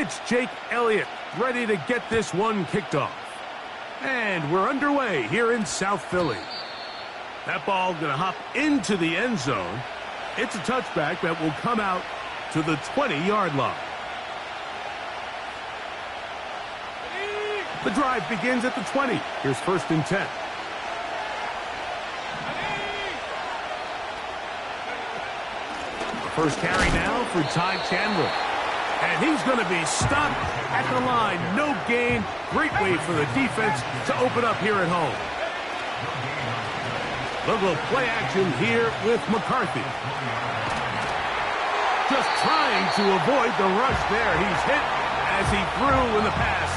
It's Jake Elliott ready to get this one kicked off. And we're underway here in South Philly. That ball going to hop into the end zone. It's a touchback that will come out to the 20-yard line. The drive begins at the 20. Here's 1st and 10. The first carry now for Ty Chandler. And he's going to be stopped at the line. No gain. Great way for the defense to open up here at home. Little play action here with McCarthy. Just trying to avoid the rush there. He's hit as he threw, and the pass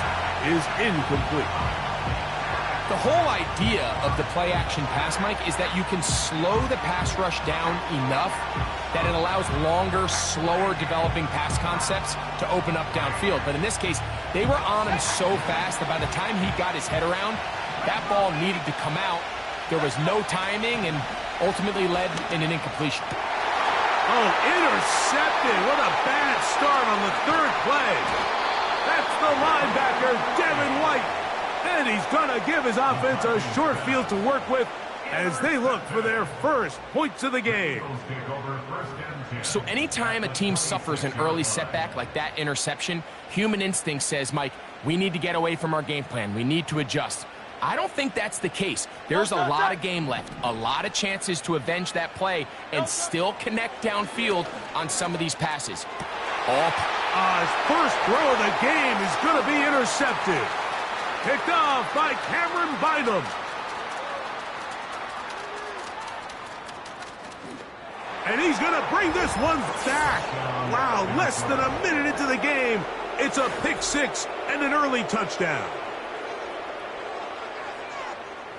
is incomplete. The whole idea of the play action pass, Mike, is that you can slow the pass rush down enough that it allows longer, slower developing pass concepts to open up downfield. But in this case, they were on him so fast that by the time he got his head around, that ball needed to come out. There was no timing and ultimately led in an incompletion. Oh, intercepted. What a bad start on the 3rd play. That's the linebacker, Devin White. And he's going to give his offense a short field to work with as they look for their first points of the game. So anytime a team suffers an early setback like that interception, human instinct says, Mike, we need to get away from our game plan. We need to adjust. I don't think that's the case. There's a lot of game left, a lot of chances to avenge that play and still connect downfield on some of these passes. His first throw of the game is going to be intercepted. Picked off by Cameron Bynum. And he's going to bring this one back. Wow, less than a minute into the game. It's a pick 6 and an early touchdown.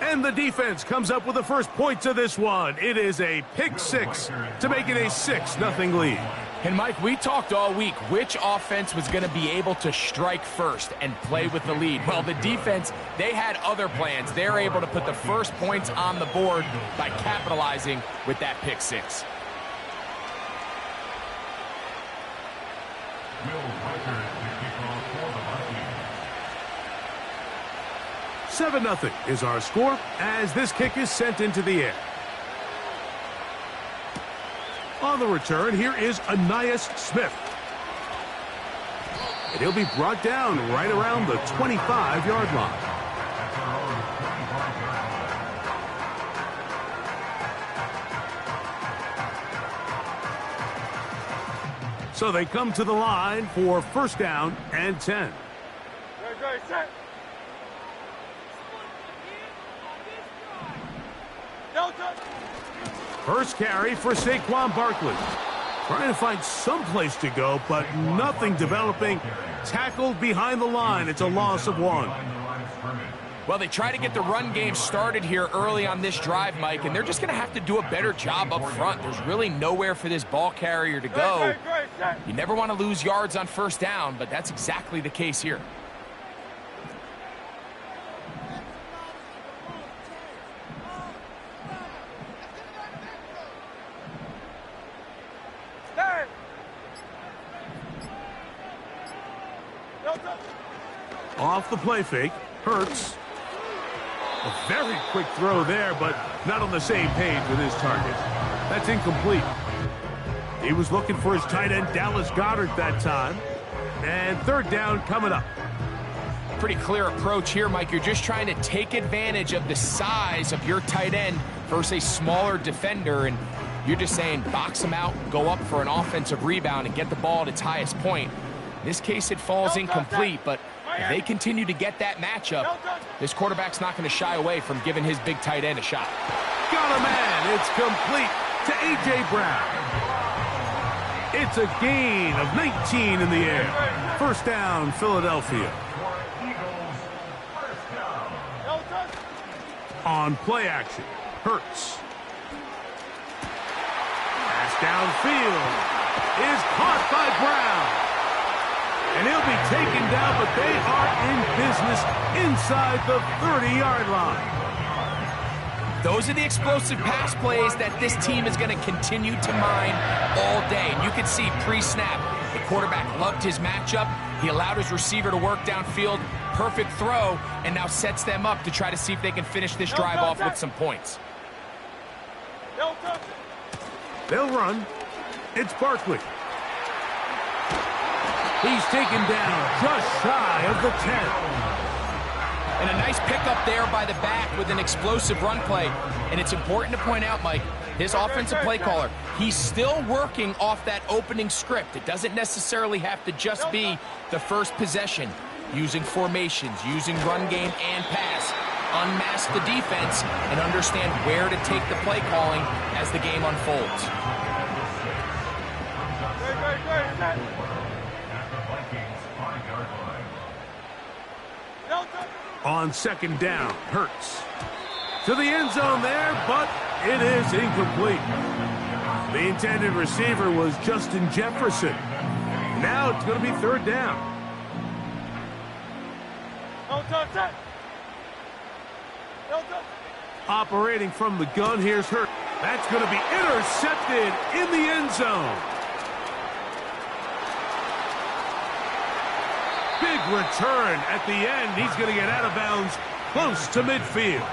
And the defense comes up with the first points of this one. It is a pick 6 to make it a 6-0 lead. And, Mike, we talked all week which offense was going to be able to strike first and play with the lead. Well, the defense, they had other plans. They're able to put the first points on the board by capitalizing with that pick 6. 7-0 is our score as this kick is sent into the air. On the return, here is Ainias Smith. And he'll be brought down right around the 25-yard line. So they come to the line for 1st down and 10. First carry for Saquon Barkley. Trying to find some place to go, but nothing developing. Tackled behind the line. It's a loss of 1. Well, they try to get the run game started here early on this drive, Mike, and they're just going to have to do a better job up front. There's really nowhere for this ball carrier to go. You never want to lose yards on 1st down, but that's exactly the case here. Off the play fake, Hurts. A very quick throw there, but not on the same page with his target. That's incomplete. He was looking for his tight end, Dallas Goedert, that time. And 3rd down coming up. Pretty clear approach here, Mike. You're just trying to take advantage of the size of your tight end versus a smaller defender, and you're just saying box him out, go up for an offensive rebound, and get the ball at its highest point. In this case, it falls incomplete, but if they continue to get that matchup, this quarterback's not going to shy away from giving his big tight end a shot. Got a man. It's complete to A.J. Brown. It's a gain of 19 in the air. 1st down, Philadelphia. On play action, Hurts. Pass downfield is caught by Brown. And he'll be taken down, but they are in business inside the 30-yard line. Those are the explosive pass plays that this team is going to continue to mine all day. And you can see pre-snap, The quarterback loved his matchup. He allowed his receiver to work downfield. Perfect throw, and now sets them up to try to see if they can finish this drive off with some points. They'll run. It's Barkley. He's taken down just shy of the 10. And a nice pickup there by the back with an explosive run play. And it's important to point out, Mike, this offensive play caller, he's still working off that opening script. It doesn't necessarily have to just be the first possession. Using formations, using run game and pass. Unmask the defense and understand where to take the play calling as the game unfolds. On second down, Hurts. To the end zone there, but it is incomplete. The intended receiver was Justin Jefferson. Now it's going to be third down. Operating from the gun, here's Hurts. That's going to be intercepted in the end zone. Big return at the end. He's going to get out of bounds close to midfield.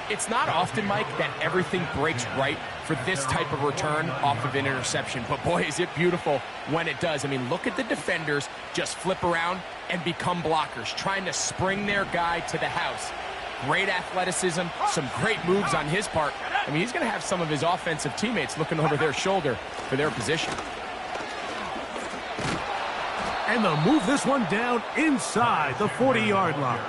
It's not often, Mike, that everything breaks right for this type of return off of an interception. But, boy, is it beautiful when it does. I mean, look at the defenders just flip around and become blockers, trying to spring their guy to the house. Great athleticism, some great moves on his part. I mean, he's going to have some of his offensive teammates looking over their shoulder for their position. And they'll move this one down inside the 40-yard line.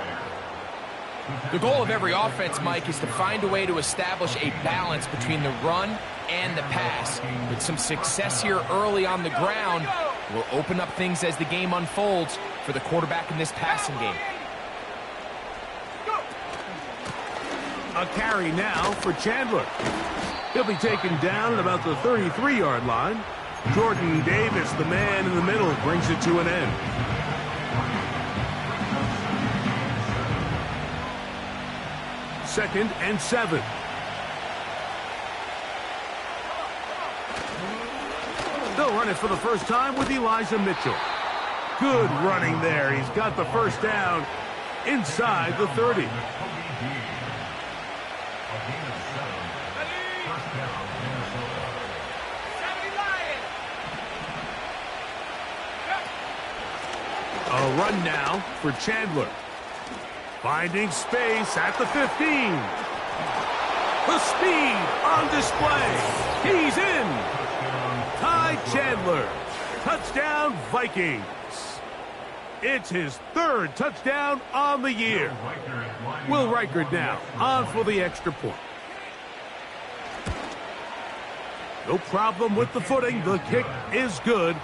The goal of every offense, Mike, is to find a way to establish a balance between the run and the pass. With some success here early on the ground, will open up things as the game unfolds for the quarterback in this passing game. A carry now for Chandler. He'll be taken down at about the 33-yard line. Jordan Davis, the man in the middle, brings it to an end. Second and 7. They'll run it for the first time with Elijah Mitchell. Good running there. He's got the first down inside the 30. A run now for Chandler. Finding space at the 15. The speed on display. He's in. Ty Chandler. Touchdown Vikings. It's his third touchdown on the year. Will Reichard now on for the extra point. No problem with the footing. The kick is good.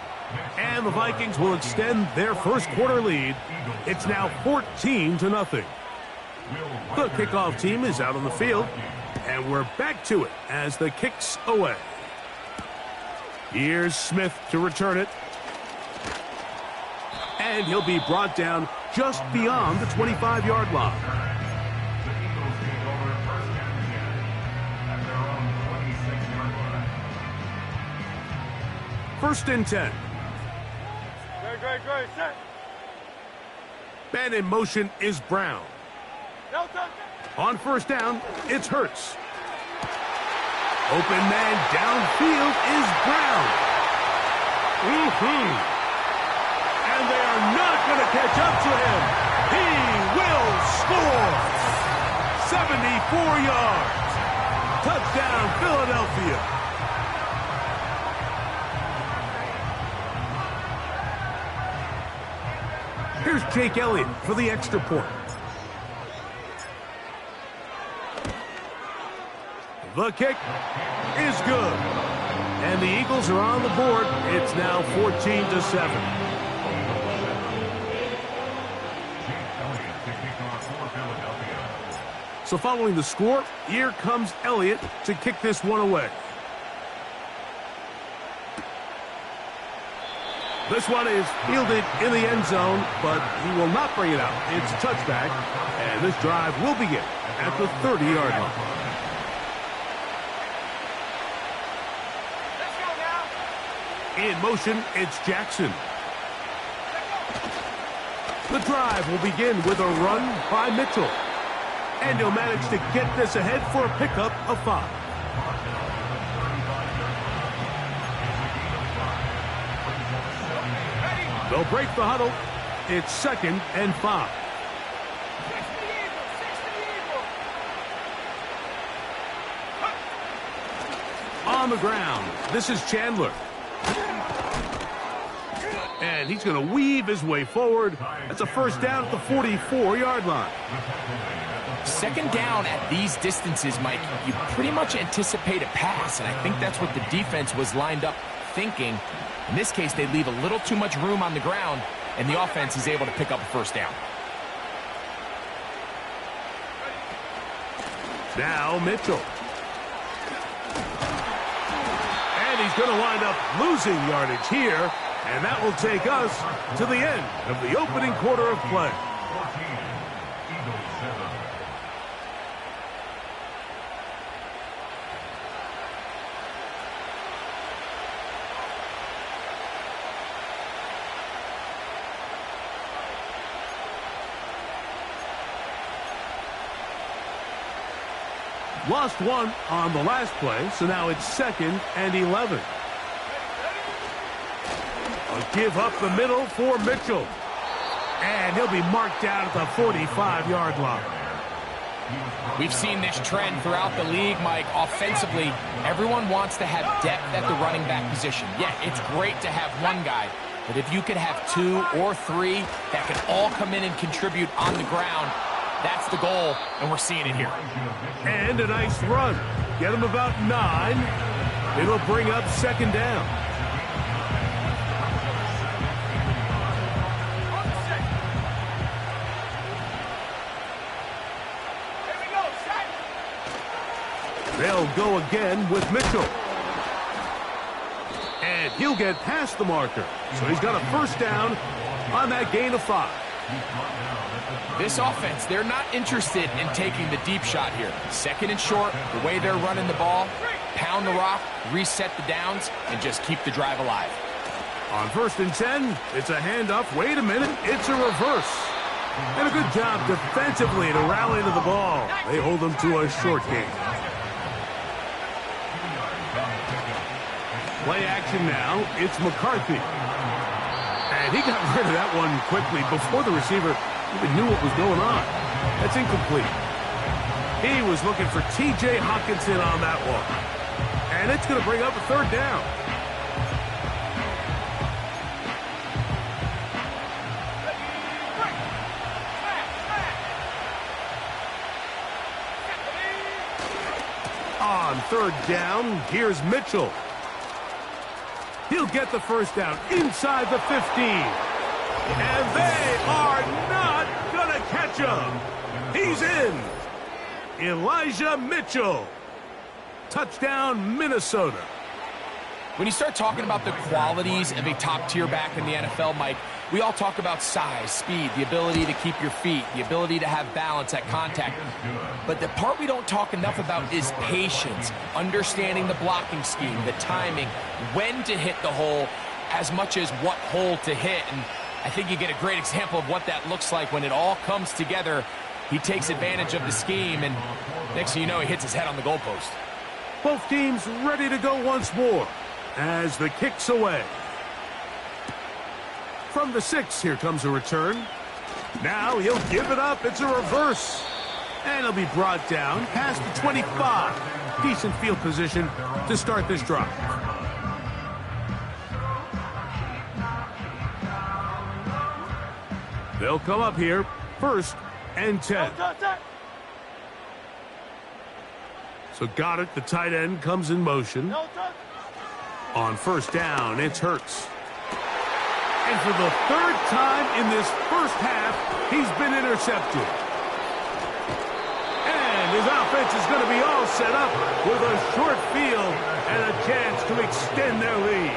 And the Vikings will extend their first quarter lead. It's now 14-0. The kickoff team is out on the field, and we're back to it as the kick's away. Here's Smith to return it. And he'll be brought down just beyond the 25-yard line. First and 10. Man in motion is Brown. On first down, it's Hurts. Open man downfield is Brown. And they are not going to catch up to him. He will score. 74 yards. Touchdown, Philadelphia. Here's Jake Elliott for the extra point. The kick is good. And the Eagles are on the board. It's now 14-7. So following the score, here comes Elliott to kick this one away. This one is fielded in the end zone, but he will not bring it out. It's a touchback, and this drive will begin at the 30-yard line. In motion, it's Jackson. The drive will begin with a run by Mitchell. And he'll manage to get this ahead for a pickup of 5. They'll break the huddle. It's 2nd and 5. On the ground, this is Chandler. And he's going to weave his way forward. That's a first down at the 44-yard line. 2nd down at these distances, Mike, you pretty much anticipate a pass, and I think that's what the defense was lined up thinking. In this case, they leave a little too much room on the ground, and the offense is able to pick up a first down. Now Mitchell. And he's going to wind up losing yardage here, and that will take us to the end of the opening quarter of play. Lost 1 on the last play, so now it's 2nd and 11. A give up the middle for Mitchell. And he'll be marked down at the 45-yard line. We've seen this trend throughout the league, Mike. Offensively, everyone wants to have depth at the running back position. Yeah, it's great to have one guy, but if you could have 2 or 3 that can all come in and contribute on the ground, that's the goal, and we're seeing it here. And a nice run. Get him about 9. It'll bring up 2nd down. They'll go again with Mitchell. And he'll get past the marker. So he's got a first down on that gain of 5. This offense, they're not interested in taking the deep shot here. 2nd and short, the way they're running the ball, pound the rock, reset the downs, and just keep the drive alive. On 1st and 10, it's a handoff. Wait a minute, it's a reverse. And a good job defensively to rally to the ball. They hold them to a short gain. Play action now, it's McCarthy. And he got rid of that one quickly before the receiver even knew what was going on. That's incomplete. He was looking for T.J. Hawkinson on that one. And it's going to bring up a 3rd down. On 3rd down, here's Mitchell. He'll get the first down inside the 15. And they are not going to catch him. He's in. Elijah Mitchell. Touchdown, Minnesota. When you start talking about the qualities of a top-tier back in the NFL, Mike, we all talk about size, speed, the ability to keep your feet, the ability to have balance at contact. But the part we don't talk enough about is patience, understanding the blocking scheme, the timing, when to hit the hole, as much as what hole to hit. And I think you get a great example of what that looks like when it all comes together. He takes advantage of the scheme, and next thing you know, he hits his head on the goalpost. Both teams ready to go once more as the kick's away. From the 6, here comes a return. Now he'll give it up. It's a reverse. And he'll be brought down past the 25. Decent field position to start this drive. They'll come up here, 1st and 10. So got it. The tight end comes in motion. On 1st down, it's Hurts. And for the 3rd time in this first half, he's been intercepted. And his offense is going to be all set up with a short field and a chance to extend their lead.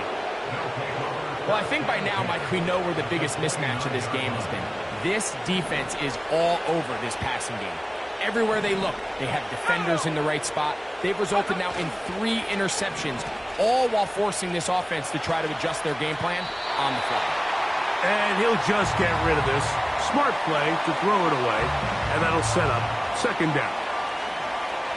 Well, I think by now, Mike, we know where the biggest mismatch of this game has been. This defense is all over this passing game. Everywhere they look, they have defenders in the right spot. They've resulted now in 3 interceptions, all while forcing this offense to try to adjust their game plan on the fly. And he'll just get rid of this. Smart play to throw it away, and that'll set up second down.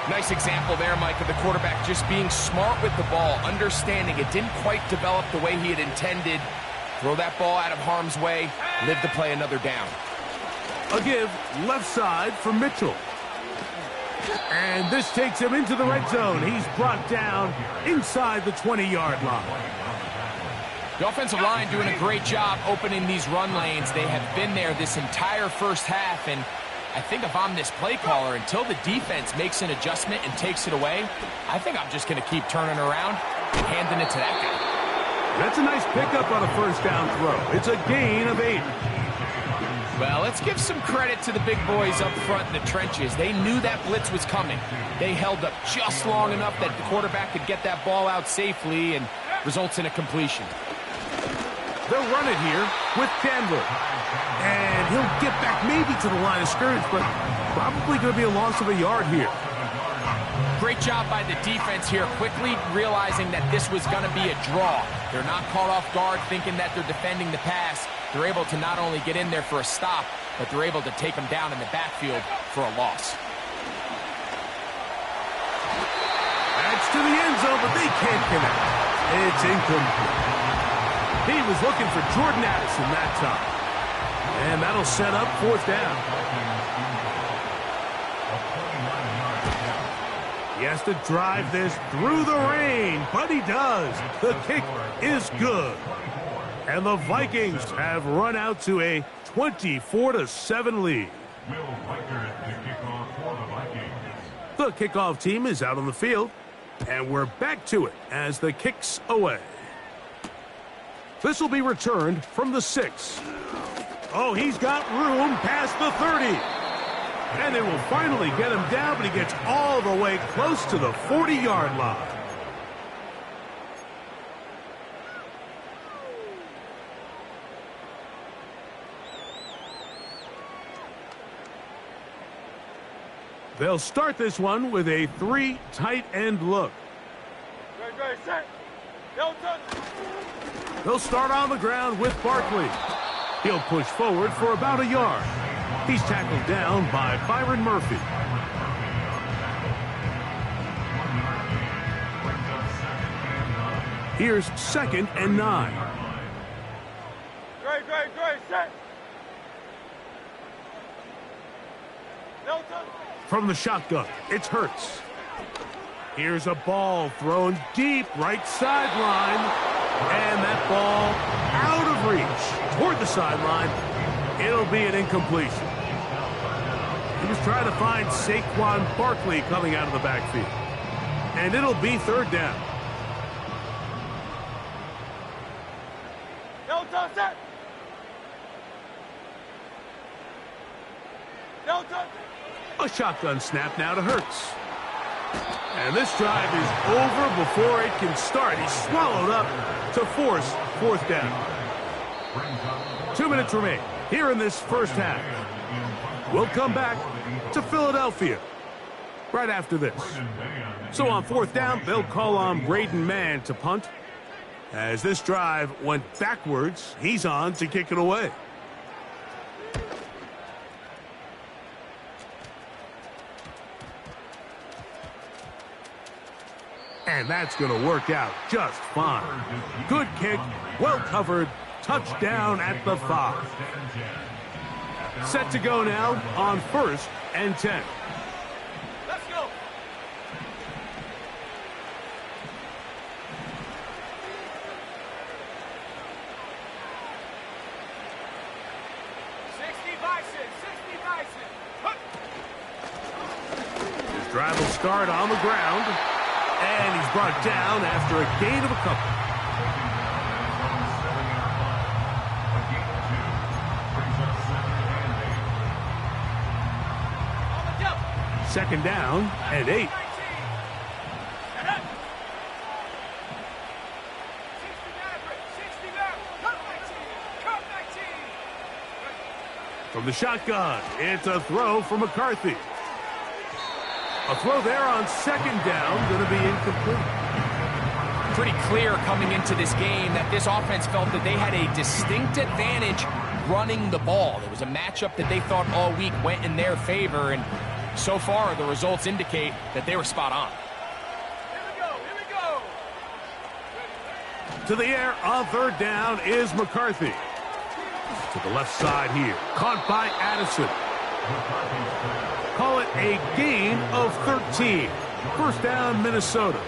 Nice example there, Mike, of the quarterback just being smart with the ball, understanding it didn't quite develop the way he had intended. Throw that ball out of harm's way, live to play another down. A give left side for Mitchell. And this takes him into the red zone. He's brought down inside the 20-yard line. The offensive line doing a great job opening these run lanes. They have been there this entire first half, and I think if I'm this play caller, until the defense makes an adjustment and takes it away, I think I'm just going to keep turning around and handing it to that guy. That's a nice pickup on a first down throw. It's a gain of 8. Well, let's give some credit to the big boys up front in the trenches. They knew that blitz was coming. They held up just long enough that the quarterback could get that ball out safely and results in a completion. They'll run it here with Chandler. And he'll get back maybe to the line of scrimmage, but probably going to be a loss of a yard here. Great job by the defense here, quickly realizing that this was going to be a draw. They're not caught off guard thinking that they're defending the pass. They're able to not only get in there for a stop, but they're able to take them down in the backfield for a loss. That's to the end zone, but they can't connect. It's incomplete. He was looking for Jordan Addison that time. And that'll set up fourth down. He has to drive this through the rain, but he does. The kick is good. And the Vikings have run out to a 24-7 lead. The kickoff team is out on the field, and we're back to it as the kick's away. This will be returned from the 6. Oh, he's got room past the 30. And they will finally get him down, but he gets all the way close to the 40-yard line. They'll start this one with a 3 tight end look. They'll start on the ground with Barkley. He'll push forward for about a yard. He's tackled down by Byron Murphy. Here's 2nd and 9. Set. From the shotgun, it's Hurts. Here's a ball thrown deep right sideline. And that ball out of reach toward the sideline. It'll be an incompletion. He was trying to find Saquon Barkley coming out of the backfield. And it'll be 3rd down. Set. A shotgun snap now to Hurts. And this drive is over before it can start. He's swallowed up to force 4th down. 2 minutes remain here in this first half. We'll come back to Philadelphia right after this. So on 4th down, they'll call on Braden Mann to punt. As this drive went backwards, he's on to kick it away. And that's going to work out just fine. Good kick, well covered, touchdown at the 5. Set to go now on 1st and 10. Let's go. His drive will start on the ground. And he's brought down after a gain of a couple. Second down and 8. From the shotgun, it's a throw for McCarthy. A throw there on 2nd down, going to be incomplete. pretty clear coming into this game that this offense felt that they had a distinct advantage running the ball. It was a matchup that they thought all week went in their favor, and so far the results indicate that they were spot on. To the air on third down is McCarthy. To the left side here. Caught by Addison. Call it a gain of 13. First down, Minnesota.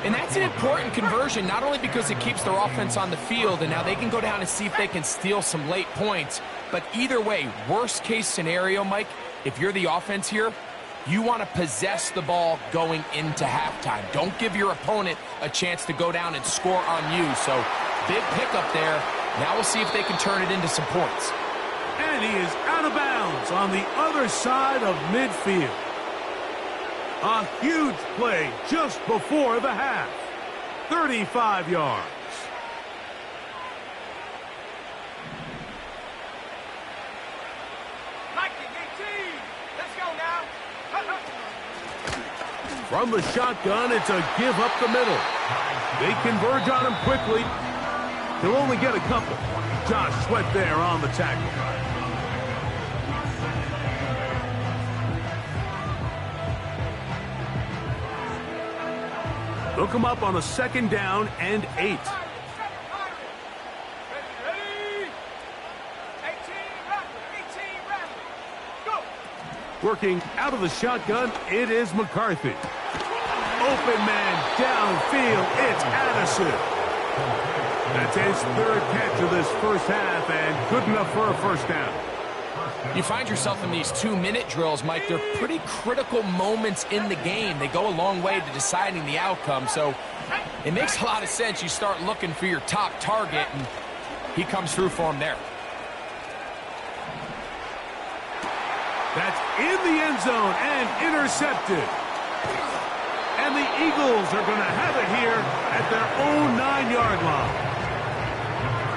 And that's an important conversion, not only because it keeps their offense on the field, and now they can go down and see if they can steal some late points. But either way, worst case scenario, Mike, if you're the offense here, you want to possess the ball going into halftime. Don't give your opponent a chance to go down and score on you. So, big pickup there. Now we'll see if they can turn it into some points. And he is out of bounds on the other side of midfield. A huge play just before the half. 35 yards. From the shotgun, it's a give up the middle. They converge on him quickly. He'll only get a couple. Josh Sweat there on the tackle. Look him up on a second down and 8. Working out of the shotgun, it is McCarthy. Open man downfield, it's Addison. That's his third catch of this first half, and good enough for a first down. You find yourself in these 2-minute drills, Mike. They're pretty critical moments in the game. They go a long way to deciding the outcome, so it makes a lot of sense. You start looking for your top target, and he comes through for him there. That's in the end zone and intercepted. And the Eagles are going to have it here at their own 9-yard line.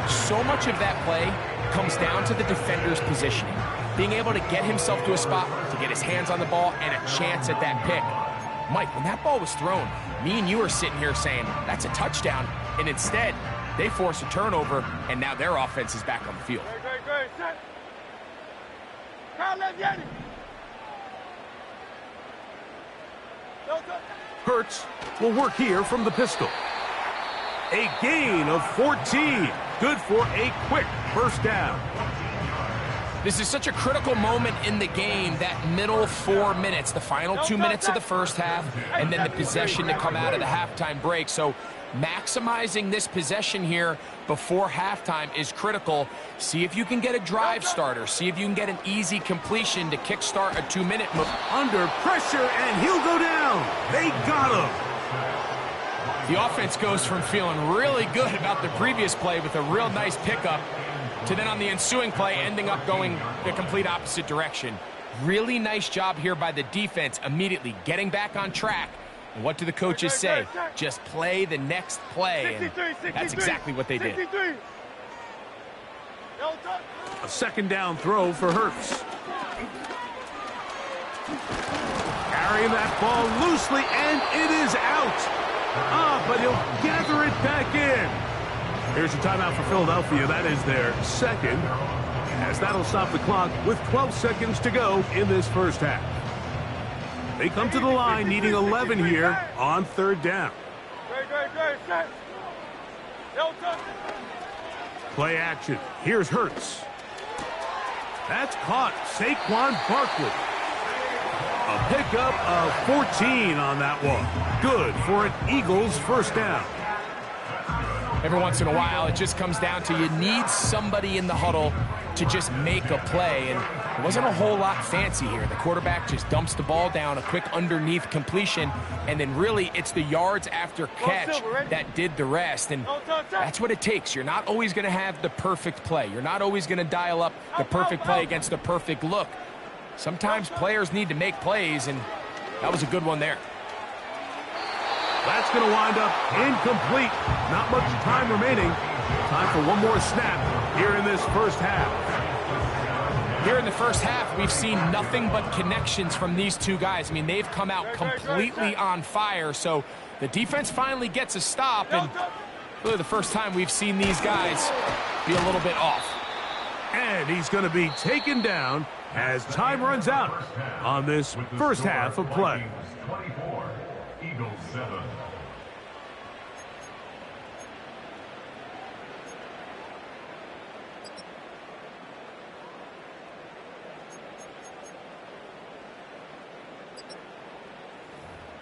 So much of that play comes down to the defender's positioning. Being able to get himself to a spot, to get his hands on the ball, and a chance at that pick. Mike, when that ball was thrown, me and you are sitting here saying, that's a touchdown. And instead, they force a turnover, and now their offense is back on the field. Hurts will work here from the pistol. A gain of 14. Good for a quick first down. This is such a critical moment in the game, that middle 4 minutes, the final 2 minutes of the first half, and then the possession to come out of the halftime break. So maximizing this possession here before halftime is critical. See if you can get a drive starter. See if you can get an easy completion to kickstart a 2-minute move. Under pressure, and he'll go down. They got him. The offense goes from feeling really good about the previous play with a real nice pickup to then on the ensuing play ending up going the complete opposite direction. Really nice job here by the defense, immediately getting back on track. And what do the coaches say? Just play the next play, and that's exactly what they did. A second down throw for Hurts. Carrying that ball loosely, and it is out. But he'll gather it back in. Here's your timeout for Philadelphia. That is their second, as that'll stop the clock with 12 seconds to go in this first half. They come to the line needing 11 here on third down. Play action. Here's Hurts. That's caught. Saquon Barkley. A pickup of 14 on that one. Good for an Eagles first down. Every once in a while, it just comes down to you need somebody in the huddle to just make a play, and it wasn't a whole lot fancy here. The quarterback just dumps the ball down, a quick underneath completion, and then really it's the yards after catch that did the rest, and that's what it takes. You're not always going to have the perfect play. You're not always going to dial up the perfect play against the perfect look. Sometimes players need to make plays, and that was a good one there. That's going to wind up incomplete. Not much time remaining. Time for one more snap here in this first half. Here in the first half, we've seen nothing but connections from these two guys. I mean, they've come out completely on fire, so the defense finally gets a stop, and really the first time we've seen these guys be a little bit off. And he's going to be taken down as time runs out on this first half of play. 24, Eagles 7.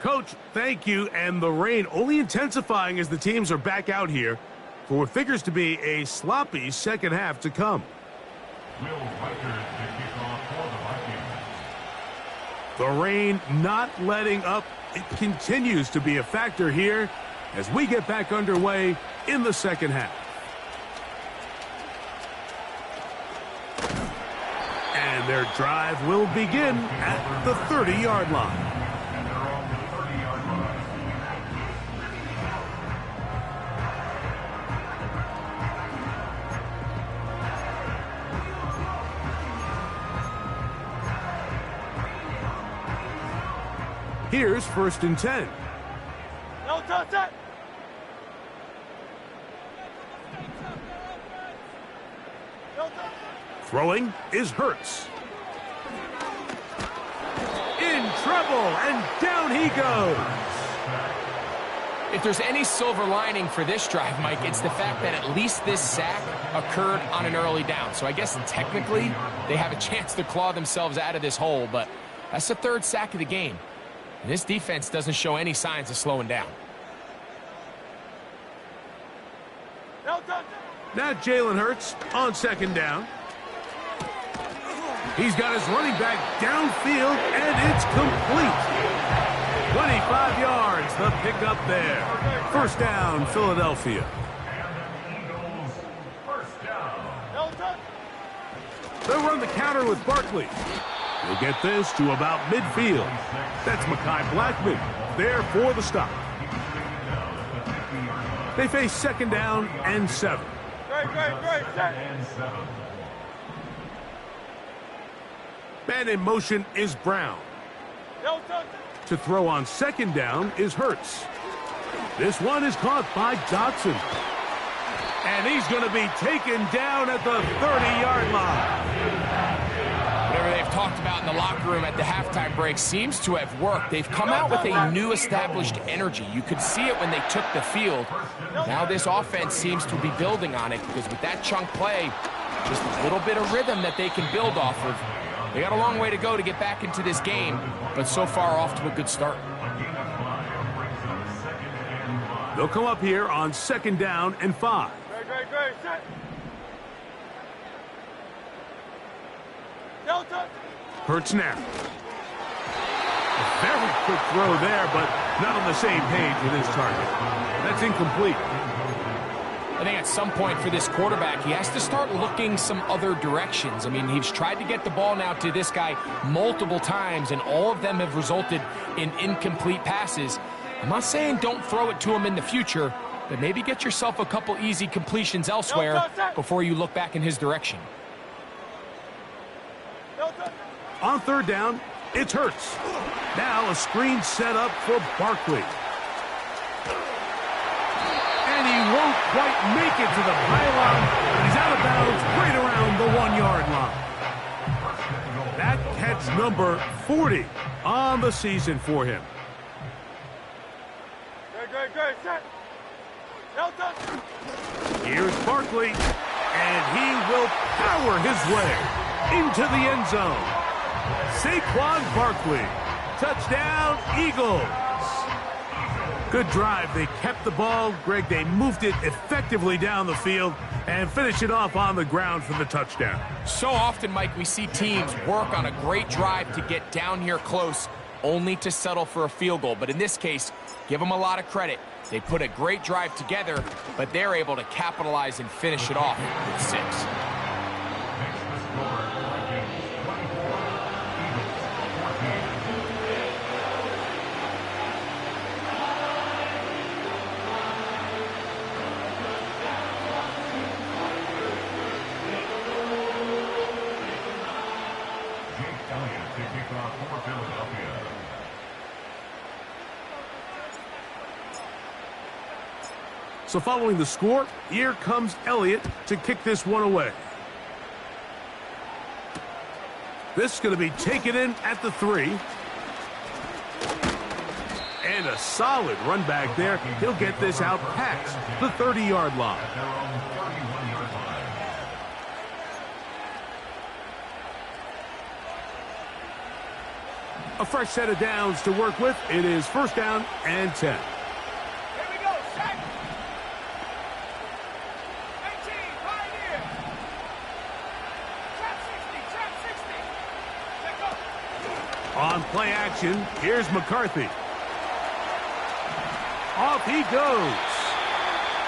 Coach, thank you, and the rain only intensifying as the teams are back out here for what figures to be a sloppy second half to come. Will Rikers to kick off for the Vikings. The rain not letting up. It continues to be a factor here as we get back underway in the second half. And their drive will begin at the 30-yard line. Here's 1st and 10. No touch it. No touch. Throwing is Hurts. In trouble, and down he goes. If there's any silver lining for this drive, Mike, it's the fact that at least this sack occurred on an early down. So I guess technically they have a chance to claw themselves out of this hole, but that's the 3rd sack of the game. And this defense doesn't show any signs of slowing down. No touch. Now Jalen Hurts on 2nd down. He's got his running back downfield, and it's complete. 25 yards, the pickup there. 1st down, Philadelphia. Eagles, 1st down. No touch. They'll run the counter with Barkley. We'll get this to about midfield. That's Mekhi Blackman there for the stop. They face 2nd down and 7. Great, set. And 7. Man in motion is Brown. No touch. To throw on 2nd down is Hurts. This one is caught by Dotson. And he's going to be taken down at the 30-yard line. Whatever they've talked about in the locker room at the halftime break seems to have worked. They've come out with a new established energy. You could see it when they took the field. Now this offense seems to be building on it because with that chunk play, just a little bit of rhythm that they can build off of. They got a long way to go to get back into this game, but so far off to a good start. They'll come up here on 2nd down and 5. Great, set. No touch. Hurts now. A very quick throw there, but not on the same page with his target. That's incomplete. I think at some point for this quarterback, he has to start looking some other directions. I mean, he's tried to get the ball now to this guy multiple times, and all of them have resulted in incomplete passes. I'm not saying don't throw it to him in the future, but maybe get yourself a couple easy completions elsewhere before you look back in his direction. No touch. On 3rd down, it's Hurts. Now a screen set up for Barkley. And he won't quite make it to the pylon. He's out of bounds right around the 1-yard line. That catch number 40 on the season for him. Great, set. No touch. Here's Barkley, and he will power his way into the end zone. Saquon Barkley, touchdown Eagles. Good drive. They kept the ball. Greg, they moved it effectively down the field and finished it off on the ground for the touchdown. So often, Mike, we see teams work on a great drive to get down here close, only to settle for a field goal. But in this case, give them a lot of credit. They put a great drive together, but they're able to capitalize and finish it off with 6. So following the score, here comes Elliott to kick this one away. This is going to be taken in at the 3. And a solid run back there. He'll get this out past the 30-yard line. A fresh set of downs to work with. It is first down and 10. Here we go, set. 18, right here. Trap 60, trap 60. Check up. On play action, here's McCarthy. Off he goes.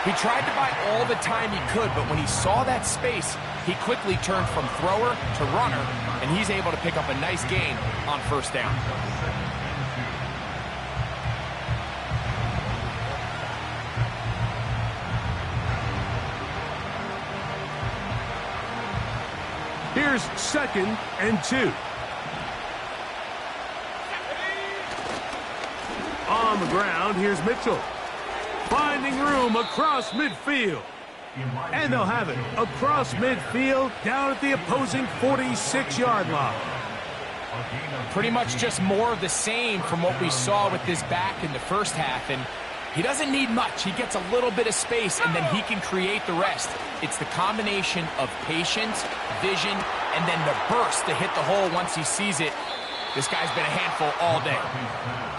He tried to buy all the time he could, but when he saw that space, he quickly turned from thrower to runner, and he's able to pick up a nice gain on first down. Here's 2nd and 2. On the ground, here's Mitchell. Finding room across midfield. And they'll have it across midfield down at the opposing 46-yard line. Pretty much just more of the same from what we saw with this back in the first half. And he doesn't need much. He gets a little bit of space, and then he can create the rest. It's the combination of patience, vision, and then the burst to hit the hole once he sees it. This guy's been a handful all day.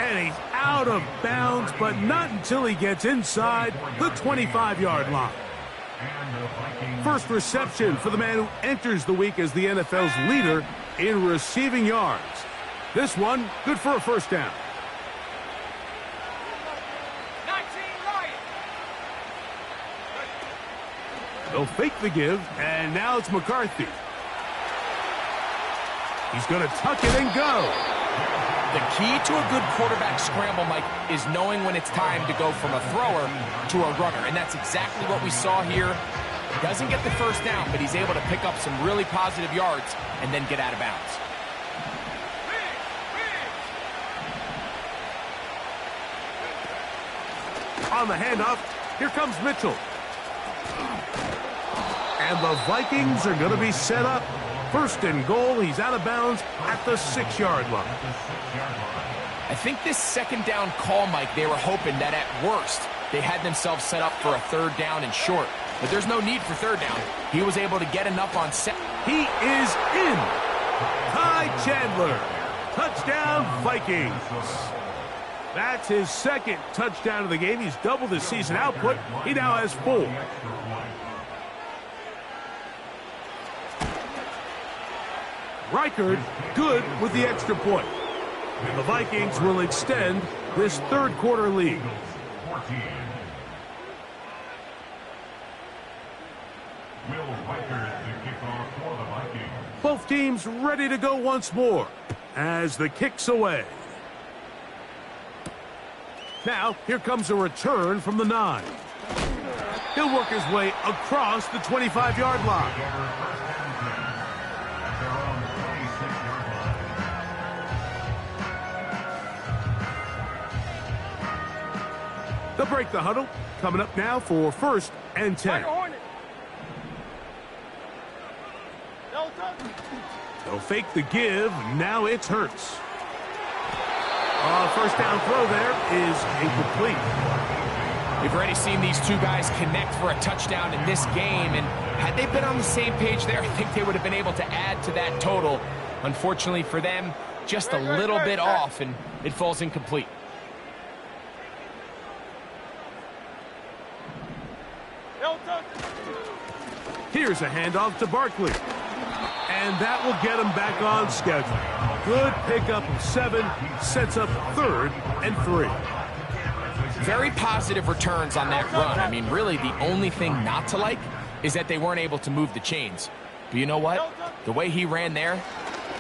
And he's out of bounds, but not until he gets inside the 25-yard line. First reception for the man who enters the week as the NFL's leader in receiving yards. This one, good for a first down. 19, right. They'll fake the give, and now it's McCarthy. He's going to tuck it and go. The key to a good quarterback scramble, Mike, is knowing when it's time to go from a thrower to a runner. And that's exactly what we saw here. Doesn't get the first down, but he's able to pick up some really positive yards and then get out of bounds. On the handoff, here comes Mitchell. And the Vikings are going to be set up. First and goal, he's out of bounds at the 6-yard line. I think this second down call, Mike, they were hoping that at worst they had themselves set up for a third down and short. But there's no need for third down. He was able to get enough on set. He is in. Ty Chandler. Touchdown, Vikings. That's his second touchdown of the game. He's doubled his season output. He now has 4. Reichard good with the extra point. And the Vikings will extend this third quarter lead. Both teams ready to go once more as the kick's away. Now, here comes a return from the 9. He'll work his way across the 25-yard line. They'll break the huddle. Coming up now for first and 10. They'll fake the give. Now it's Hurts. First down throw there is incomplete. We've already seen these two guys connect for a touchdown in this game, and had they been on the same page there, I think they would have been able to add to that total. Unfortunately for them, just a little bit off, and it falls incomplete. Here's a handoff to Barkley. And that will get him back on schedule. Good pickup of 7, sets up third and 3. Very positive returns on that run. I mean, really, the only thing not to like is that they weren't able to move the chains. But you know what? The way he ran there,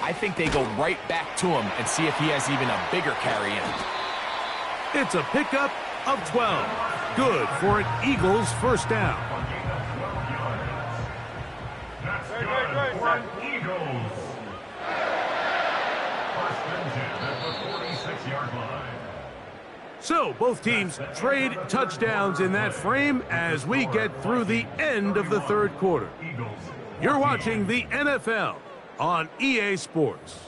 I think they go right back to him and see if he has even a bigger carry in. It's a pickup of 12. Good for an Eagles first down. Eagles. First and 10 at the 46-yard line. So both teams trade touchdowns in that frame as we get through the end of the third quarter. You're watching the NFL on EA Sports.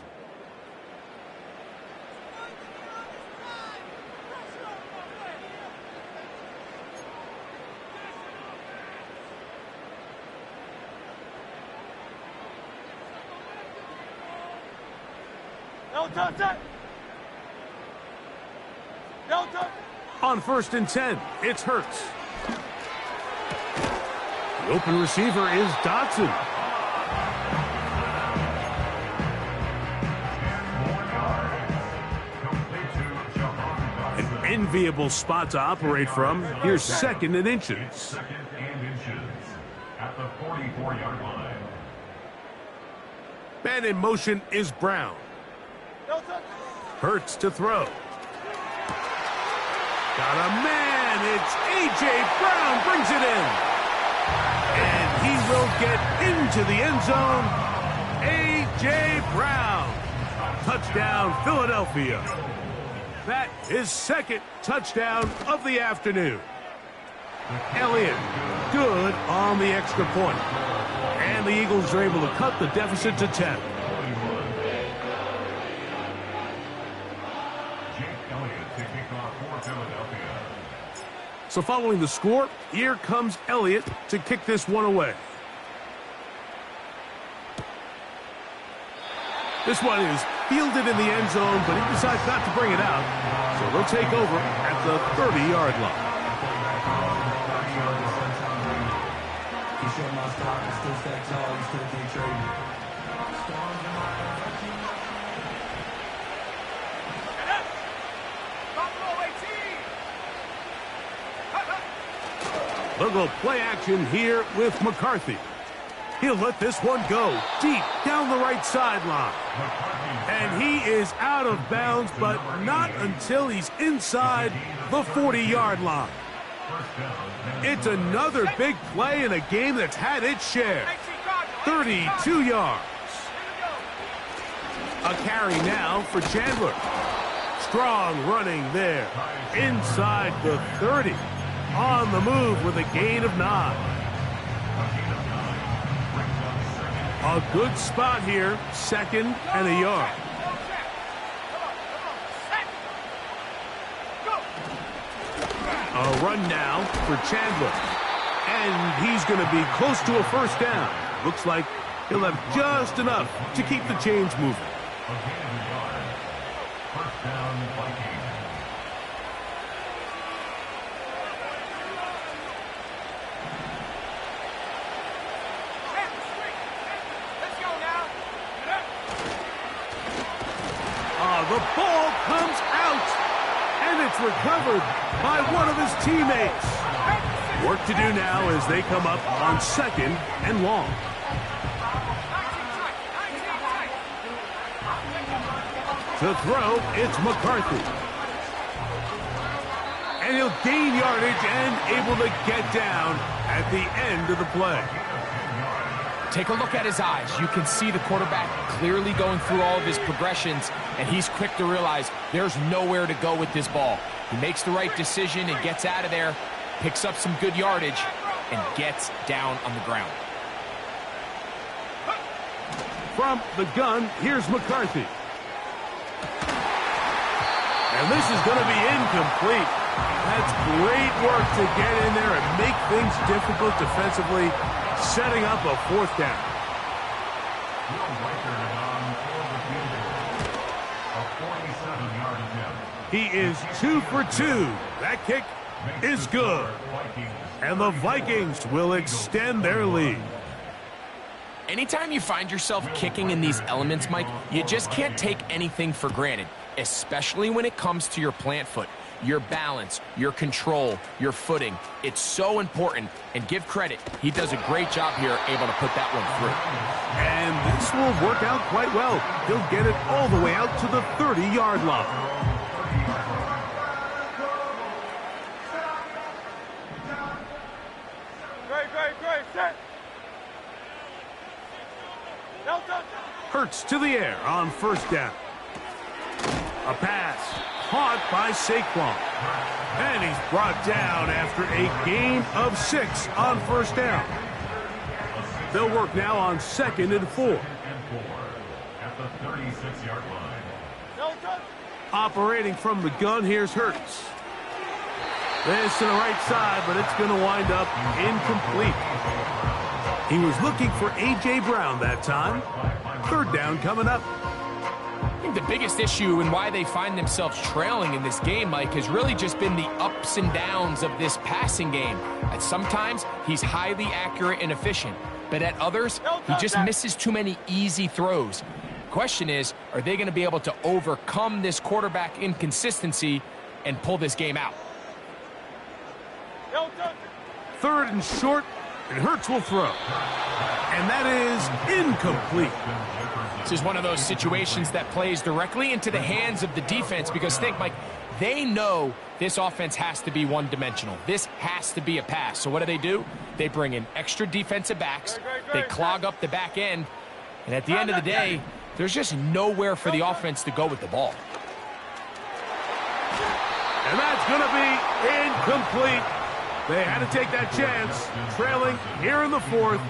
On 1st and 10, it's Hurts. The open receiver is Dotson. An enviable spot to operate from. Here's 2nd and inches. 2nd and inches at the 44-yard line. Man in motion is Brown. Hurts to throw. Got a man. It's A.J. Brown brings it in. And he will get into the end zone. A.J. Brown. Touchdown, Philadelphia. That is 2nd touchdown of the afternoon. Elliott, good on the extra point. And the Eagles are able to cut the deficit to 10. So following the score, here comes Elliott to kick this one away. This one is fielded in the end zone, but he decides not to bring it out. So they'll take over at the 30-yard line. They'll go play action here with McCarthy. He'll let this one go deep down the right sideline. And he is out of bounds, but not until he's inside the 40-yard line. It's another big play in a game that's had its share. 32 yards. A carry now for Chandler. Strong running there. Inside the 30. On the move with a gain of 9. A good spot here, 2nd and a yard. A run now for Chandler. And he's going to be close to a 1st down. Looks like he'll have just enough to keep the chains moving. 1st down, Vikings. The ball comes out, and it's recovered by one of his teammates. Work to do now as they come up on 2nd and long. To throw, it's McCarthy. And he'll gain yardage and able to get down at the end of the play. Take a look at his eyes. You can see the quarterback clearly going through all of his progressions, and he's quick to realize there's nowhere to go with this ball. He makes the right decision and gets out of there, picks up some good yardage, and gets down on the ground. From the gun, here's McCarthy. And this is going to be incomplete. That's great work to get in there and make things difficult defensively, setting up a 4th down. He is 2 for 2. That kick is good. And the Vikings will extend their lead. Anytime you find yourself kicking in these elements, Mike, you just can't take anything for granted, especially when it comes to your plant foot. Your balance, your control, your footing. It's so important, and give credit. He does a great job here able to put that one through. And this will work out quite well. He'll get it all the way out to the 30-yard line. Hurts to the air on 1st down. A pass caught by Saquon. And he's brought down after a gain of 6 on first down. They'll work now on 2nd and 4. At the 36-yard line. Operating from the gun, here's Hurts. This to the right side, but it's going to wind up incomplete. He was looking for A.J. Brown that time. 3rd down coming up. I think the biggest issue and why they find themselves trailing in this game, Mike, has really just been the ups and downs of this passing game. At sometimes, he's highly accurate and efficient, but at others, he just misses too many easy throws. Question is, are they going to be able to overcome this quarterback inconsistency and pull this game out? 3rd and short, and Hurts will throw. And that is incomplete. This is one of those situations that plays directly into the hands of the defense because think, Mike, they know this offense has to be one-dimensional. This has to be a pass. So what do? They bring in extra defensive backs. They clog up the back end. And at the end of the day, there's just nowhere for the offense to go with the ball. And that's going to be incomplete. They had to take that chance, trailing here in the 4th,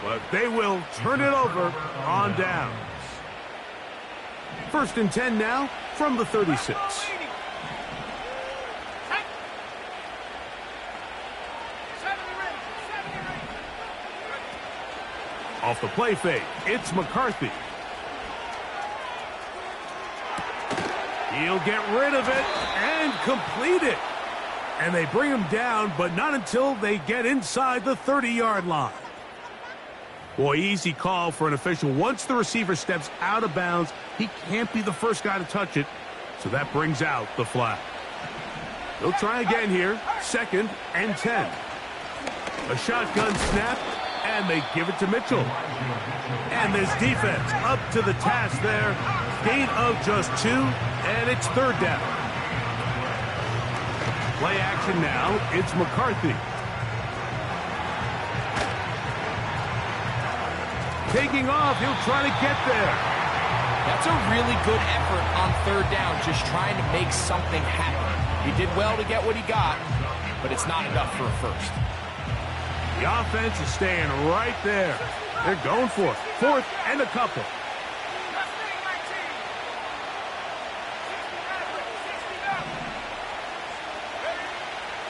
but they will turn it over on downs. 1st and 10 now from the 36. Off the play fake, it's McCarthy. He'll get rid of it and complete it. And they bring him down, but not until they get inside the 30-yard line. Boy, easy call for an official. Once the receiver steps out of bounds, he can't be the first guy to touch it, so that brings out the flag. They'll try again here, 2nd and 10. A shotgun snap, and they give it to Mitchell. And this defense up to the task there. Gain of just 2, and it's 3rd down. Play action now, it's McCarthy. Taking off, he'll try to get there. That's a really good effort on 3rd down, just trying to make something happen. He did well to get what he got, but it's not enough for a first. The offense is staying right there. They're going for it. 4th and a couple.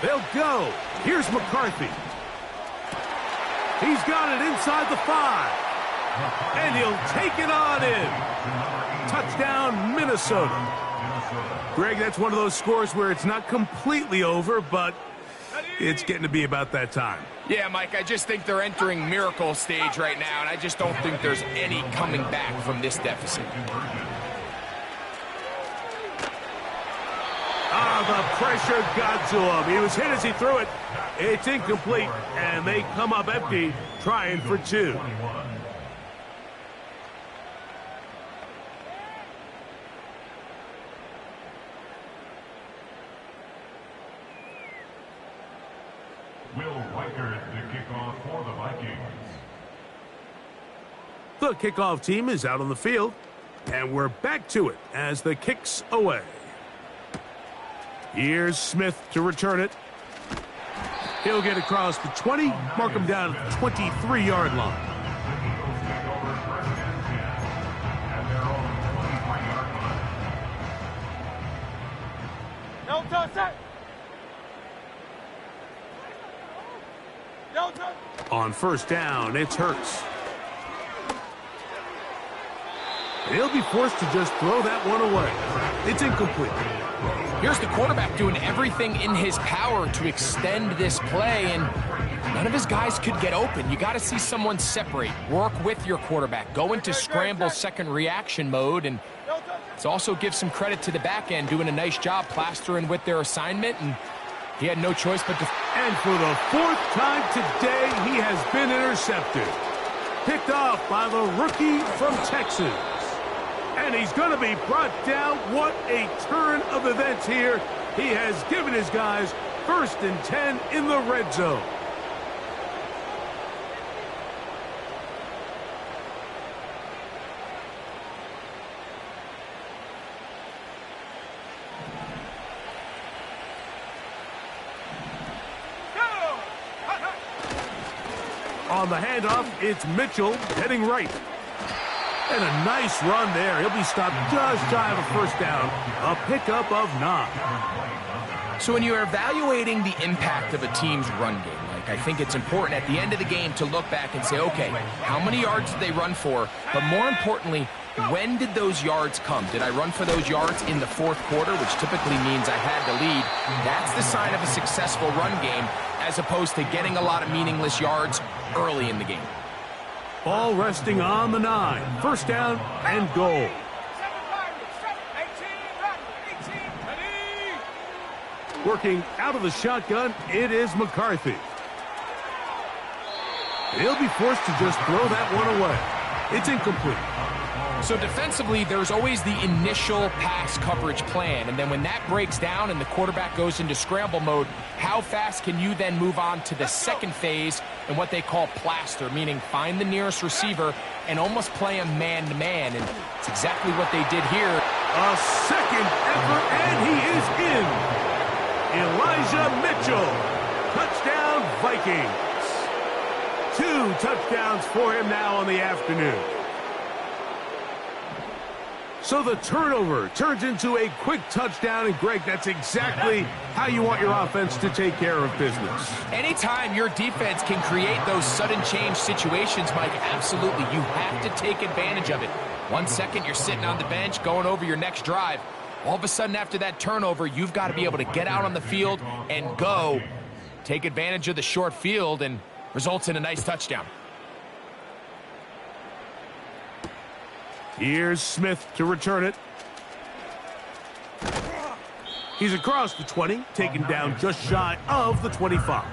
They'll go. Here's McCarthy. He's got it inside the 5. And he'll take it on in. Touchdown, Minnesota. Greg, that's one of those scores where it's not completely over, but it's getting to be about that time. Yeah, Mike, I just think they're entering miracle stage right now, and I just don't think there's any coming back from this deficit. The pressure got to him. He was hit as he threw it. It's incomplete, and they come up empty, trying for 2. Will Weichert the kickoff for the Vikings. The kickoff team is out on the field, and we're back to it as the kick's away. Here's Smith to return it. He'll get across the 20, mark him down at the 23-yard line. No touch, sir. No touch. On 1st down, it's Hurts. He'll be forced to just throw that one away. It's incomplete. Here's the quarterback doing everything in his power to extend this play, and none of his guys could get open. You got to see someone separate, work with your quarterback, go into scramble second reaction mode, and it's also give some credit to the back end doing a nice job plastering with their assignment, and he had no choice but to... And for the 4th time today, he has been intercepted. Picked off by the rookie from Texas. And he's going to be brought down. What a turn of events here. He has given his guys 1st and 10 in the red zone. On the handoff, it's Mitchell heading right. And a nice run there. He'll be stopped just shy of a first down. A pickup of 9. So when you're evaluating the impact of a team's run game, I think it's important at the end of the game to look back and say, okay, how many yards did they run for? But more importantly, when did those yards come? Did I run for those yards in the fourth quarter, which typically means I had the lead? That's the sign of a successful run game, as opposed to getting a lot of meaningless yards early in the game. Ball resting on the 9. First down and goal. 18, Working out of the shotgun, it is McCarthy. He'll be forced to just throw that one away. It's incomplete. So defensively, there's always the initial pass coverage plan, and then when that breaks down and the quarterback goes into scramble mode, how fast can you then move on to the second phase and what they call plaster, meaning find the nearest receiver and almost play him man-to-man, and it's exactly what they did here. A second effort, and he is in. Elijah Mitchell. Touchdown, Vikings. 2 touchdowns for him now on the afternoon. So the turnover turns into a quick touchdown, and Greg, that's exactly how you want your offense to take care of business. Anytime your defense can create those sudden change situations, Mike, absolutely, you have to take advantage of it. 1 second, you're sitting on the bench, going over your next drive. All of a sudden, after that turnover, you've got to be able to get out on the field and go. Take advantage of the short field, and results in a nice touchdown. Here's Smith to return it. He's across the 20, taken down just shy of the 25.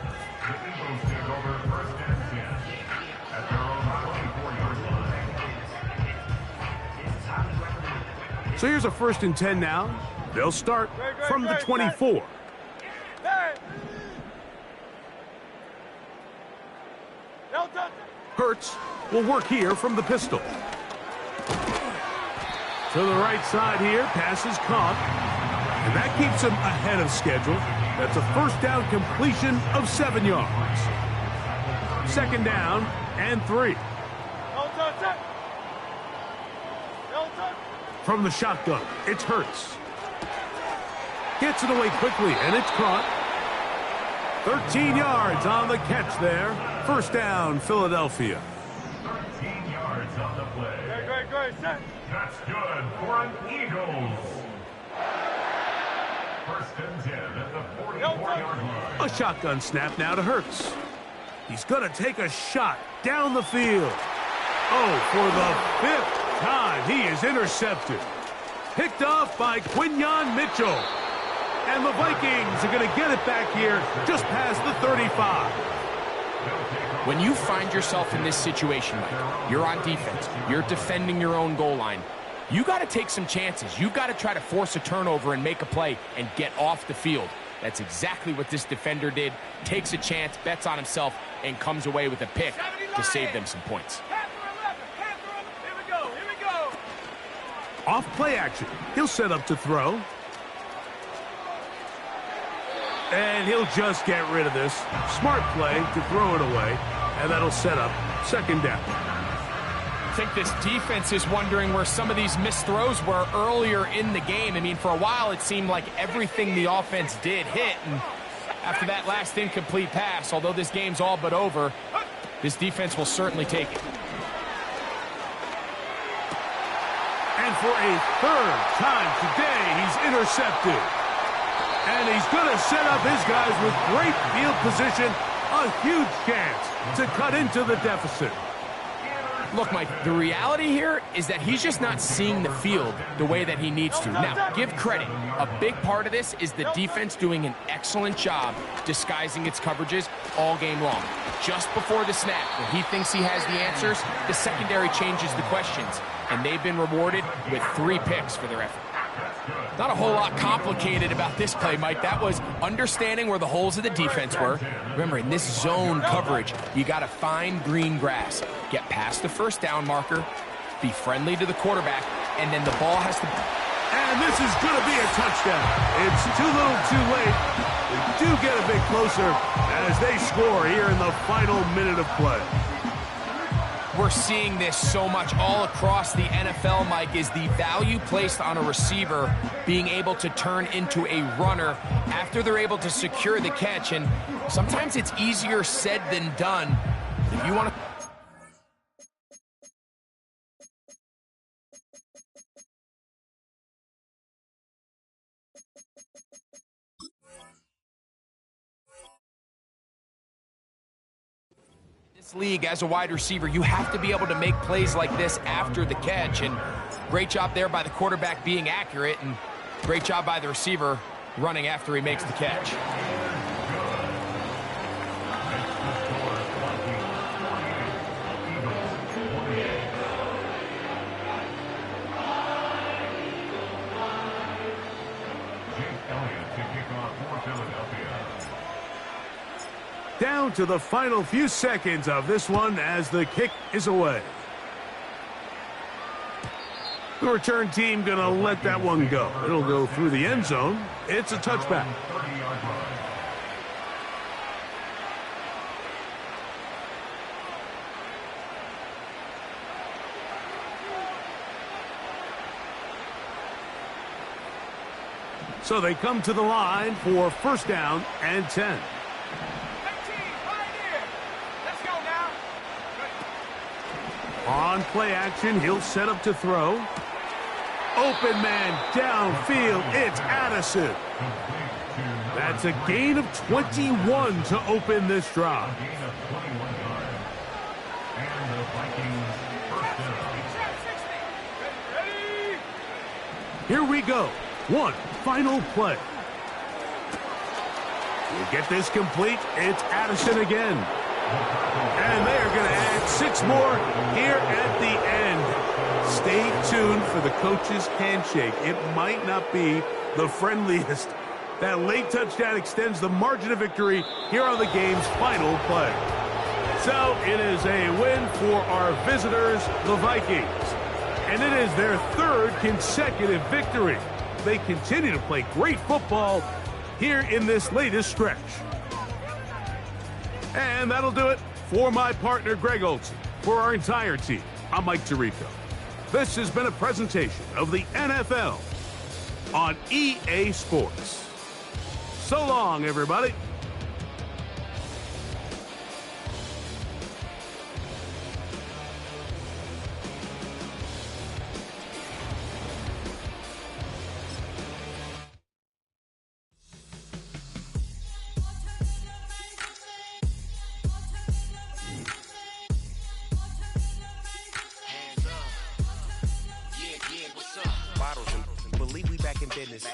So here's a 1st and 10 now. They'll start from the 24. Hurts will work here from the pistol. To the right side here, pass is caught. And that keeps him ahead of schedule. That's a first down completion of 7 yards. Second down and 3. From the shotgun, it's Hurts. Gets it away quickly, and it's caught. 13 yards on the catch there. First down, Philadelphia. 13 yards on the play. Great, set. That's good for an Eagles. 1st and 10 at the 44-yard line. A shotgun snap now to Hurts. He's going to take a shot down the field. Oh, for the 5th time, he is intercepted. Picked off by Quinyon Mitchell. And the Vikings are going to get it back here just past the 35. When you find yourself in this situation, Mike, you're on defense, you're defending your own goal line, you got to take some chances. You've got to try to force a turnover and make a play and get off the field. That's exactly what this defender did. Takes a chance, bets on himself, and comes away with a pick to save them some points. Here we go. Off play action. He'll set up to throw. And he'll just get rid of this. Smart play to throw it away. And that'll set up second down. I think this defense is wondering where some of these missed throws were earlier in the game. I mean, for a while, it seemed like everything the offense did hit. And after that last incomplete pass, although this game's all but over, this defense will certainly take it. And for a 3rd time today, he's intercepted. And he's going to set up his guys with great field position. A huge chance to cut into the deficit. Look, Mike, the reality here is that he's just not seeing the field the way that he needs to. Now, give credit. A big part of this is the defense doing an excellent job disguising its coverages all game long. Just before the snap, when he thinks he has the answers, the secondary changes the questions. And they've been rewarded with 3 picks for their effort. Not a whole lot complicated about this play, Mike. That was understanding where the holes of the defense were. Remember, in this zone coverage, you got to find green grass. Get past the first down marker, be friendly to the quarterback, and then the ball has to... And this is going to be a touchdown. It's too little too late. They do get a bit closer as they score here in the final minute of play. we're seeing this so much all across the NFL, Mike, is the value placed on a receiver being able to turn into a runner after they're able to secure the catch. And sometimes it's easier said than done. If you want to... league as a wide receiver, you have to be able to make plays like this after the catch, and great job there by the quarterback being accurate, and great job by the receiver running after he makes the catch. Down to the final few seconds of this one as the kick is away. The return team going to let that one go. It'll go through the end zone. It's a touchback. So they come to the line for first down and 10. On play action, he'll set up to throw. Open man downfield, it's Addison. That's a gain of 21 to open this drive. Here we go. One final play. We'll get this complete. It's Addison again. And they are going to add 6 more here at the end. Stay tuned for the coach's handshake. It might not be the friendliest. That late touchdown extends the margin of victory here on the game's final play. So it is a win for our visitors, the Vikings. And it is their 3rd consecutive victory. They continue to play great football here in this latest stretch. And that'll do it for my partner, Greg Olson. For our entire team, I'm Mike Tirico. This has been a presentation of the NFL on EA Sports. So long, everybody. Believe we back in business.